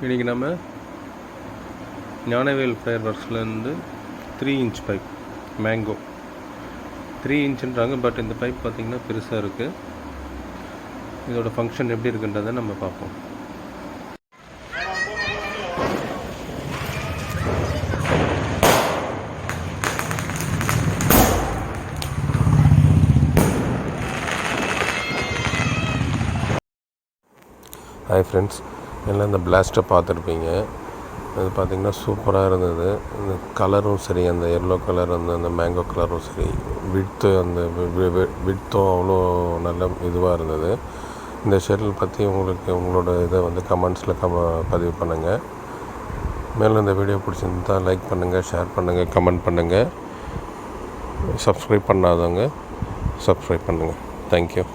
இன்றைக்கி நம்ம ஞானவேல் ஃபயர் ஒர்க்ஸ்லேருந்து 3 இன்ச் பைப் மேங்கோ 3 இன்ச்சுன்றாங்க. பட் இந்த பைப் பார்த்திங்கன்னா பெருசாக இருக்குது. இதோட ஃபங்க்ஷன் எப்படி இருக்குன்றதை நம்ம பார்ப்போம். ஹாய் ஃப்ரெண்ட்ஸ், எல்லாம் இந்த பிளாஸ்ட்டை பார்த்துருப்பீங்க. அது பார்த்திங்கன்னா சூப்பராக இருந்தது. இந்த கலரும் சரி, அந்த எல்லோ கலர் அந்த மேங்கோ கலரும் சரி, விட்த்தும் அவ்வளோ நல்ல இதுவாக இருந்தது. இந்த ஷெட்டில் பற்றி உங்களோட இதை கமெண்ட்ஸில் பதிவு பண்ணுங்கள். மேலும் இந்த வீடியோ பிடிச்சிருந்தா லைக் பண்ணுங்கள், ஷேர் பண்ணுங்கள், கமெண்ட் பண்ணுங்கள். சப்ஸ்கிரைப் பண்ணாதவங்க சப்ஸ்கிரைப் பண்ணுங்கள். தேங்க்யூ.